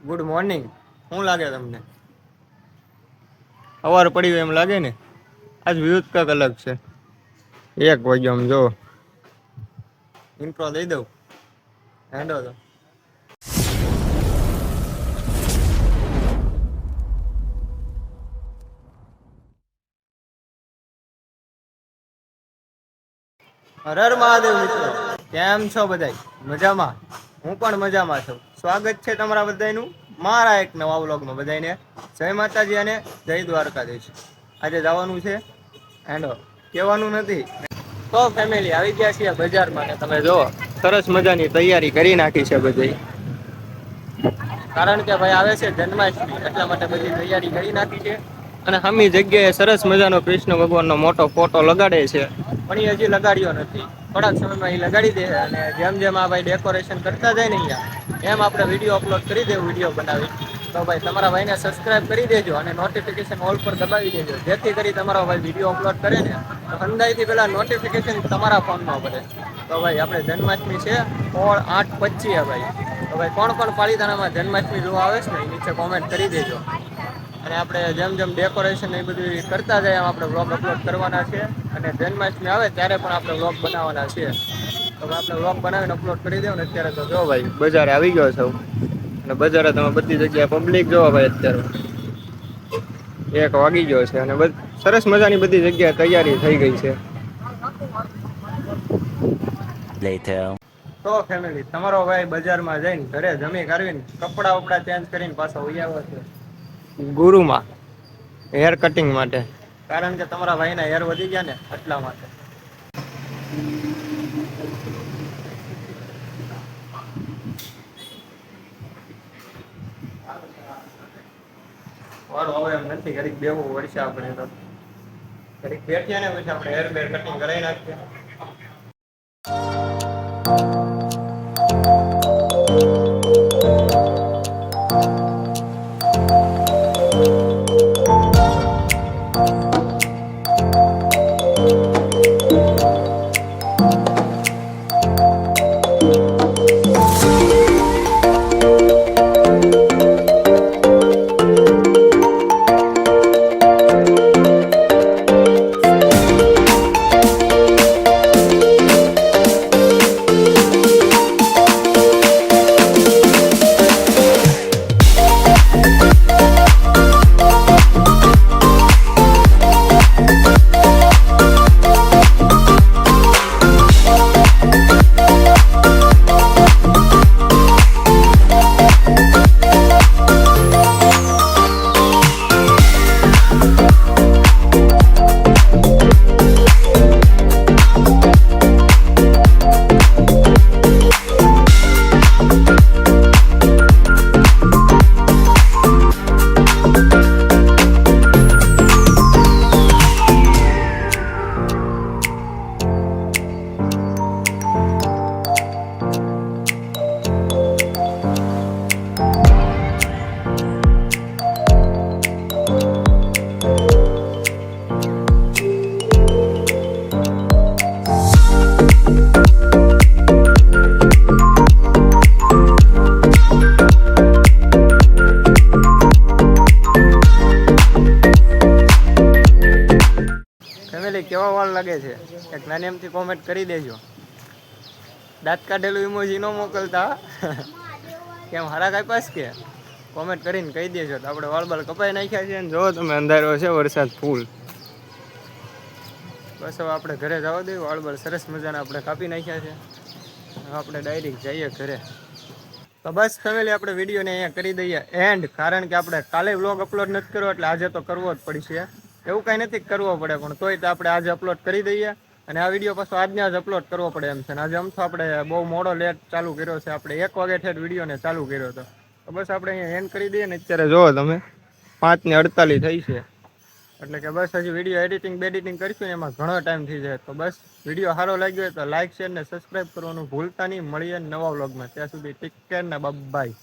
Good morning. શું લાગે તમને? સવાર પડી હોય એમ લાગે ને? આજ વ્યૂઝ કંઈક અલગ છે. 1 વાગ્યો આમ જો ઇન્ટ્રો દઈ દઉં. હેડો તો હર હર મહાદેવ મિત્રો, કેમ છો બધાય? મજામાં? હું પણ મજામાં છું. સ્વાગત છે તમારા બધાનું મારા એક નવા વ્લોગમાં. બધાને જય માતાજી અને જય દ્વારકાધીશ. આજે જવાનું છે હેડો, કહેવાનું નથી. તો ફેમિલી આવી ગયા છીએ બજારમાં ને તમે જો સરસ મજાની તૈયારી કરી નાખી છે બધી. કારણ કે ભાઈ આવે છે જન્માષ્ટમી, એટલા માટે બધી તૈયારી કરી નાખી છે. અને આમી જગ્યાએ સરસ મજાનો કૃષ્ણ ભગવાનનો મોટો ફોટો લગાડે છે. પણ એ હજી લગાડ્યો નથી. થોડાક સમયમાં એ લગાડી દે. અને જેમ જેમ આ ભાઈ ડેકોરેશન કરતા જાય ને અહીંયા, એમ આપણે વિડીયો અપલોડ કરી દેવું, વિડીયો બનાવી. તો ભાઈ તમારા ભાઈને સબસ્ક્રાઇબ કરી દેજો અને નોટિફિકેશન ઓલ પર દબાવી દેજો, જેથી કરી તમારો ભાઈ વિડીયો અપલોડ કરે ને તો અંદાજથી પેલા નોટિફિકેશન તમારા ફોનમાં પડે. તો ભાઈ આપણે જન્માષ્ટમી છે 8/25 ભાઈ. તો ભાઈ કોણ કોણ પાલીતાણામાં જન્માષ્ટમી જોવા આવે છે ને એ નીચે કોમેન્ટ કરી દેજો. અને આપણે જેમ જેમ ડેકોરેશન એ બધું કરતા જાય એમ આપણે વ્લોગ અપલોડ કરવાના છે. અને જન્માષ્ટમી આવે ત્યારે પણ આપણે વ્લોગ બનાવવાના છે. તો આપણે વ્લોગ બનાવીને અપલોડ કરી દેવું ને. અત્યારે તો જો ભાઈ બજારે આવી ગયો છું. અને બજારે તમે બધી જગ્યાએ પબ્લિક જોવા ભાઈ. અત્યારે 1 વાગી ગયો છે અને સરસ મજાની બધી જગ્યાએ તૈયારી થઈ ગઈ છે. તો ફેમિલી તમારો ભાઈ બજારમાં જઈને ઘરે જમી કરવીને કપડા વપડા ચેન્જ કરીને પાછો વહી આવ્યો છે ગુરુમાં હેર કટિંગ માટે. કારણ કે તમારા ભાઈના હેર વધી ગયા ને એટલા માટે. વારું હવે એમ નથી, ઘડીક બેવું વર્ષે આપણે તો ઘડીક બેઠીએ ને પછી આપણે હેર બેર કટિંગ કરાવી નાખીએ. કેવા વાળ લાગે છે એક નાની એમથી કોમેન્ટ કરી દેજો. દાંત કાઢેલું ઇમોજી ન મોકલતા. કેમ હારા કાપ્યાસ કે કોમેન્ટ કરીને કહી દેજો. તો આપણે વાળ બાળ કપાઈ નાખ્યા છે. જો તમે અંધારો છે વરસાદ ફૂલ. બસ હવે આપણે ઘરે જવા દઈએ. વાળ બાળ સરસ મજાના આપણે કાપી નાખ્યા છે. આપણે ડાયરેક્ટ જઈએ ઘરે. તો બસ ફેમિલી આપણે વિડીયોને અહીંયા કરી દઈએ એન્ડ. કારણ કે આપણે કાલે વ્લોગ અપલોડ નથી કર્યો એટલે આજે તો કરવો જ પડશે. એવું કાંઈ નથી કરવો પડે, પણ તોય તો આપણે આજે અપલોડ કરી દઈએ. અને આ વિડીયો પાછો આજને આજ અપલોડ કરવો પડે એમ છે. આજે આમ તો આપણે બહુ મોડો લેટ ચાલુ કર્યો છે. આપણે 1 વાગે ઠેઠ વિડીયોને ચાલુ કર્યો હતો. તો બસ આપણે અહીંયા એન્ડ કરી દઈએ ને. અત્યારે જુઓ તમે 5:48 થઈ છે. એટલે કે બસ હજી વિડીયો એડિટિંગ બેડિટિંગ કરીશું ને એમાં ઘણો ટાઈમ થઈ જાય. તો બસ વિડીયો સારો લાગ્યો હોય તો લાઇક શેર ને સબસ્ક્રાઈબ કરવાનું ભૂલતા નહીં. મળીએ નવા વ્લોગમાં. ત્યાં સુધી ટેક કેર ને બાય.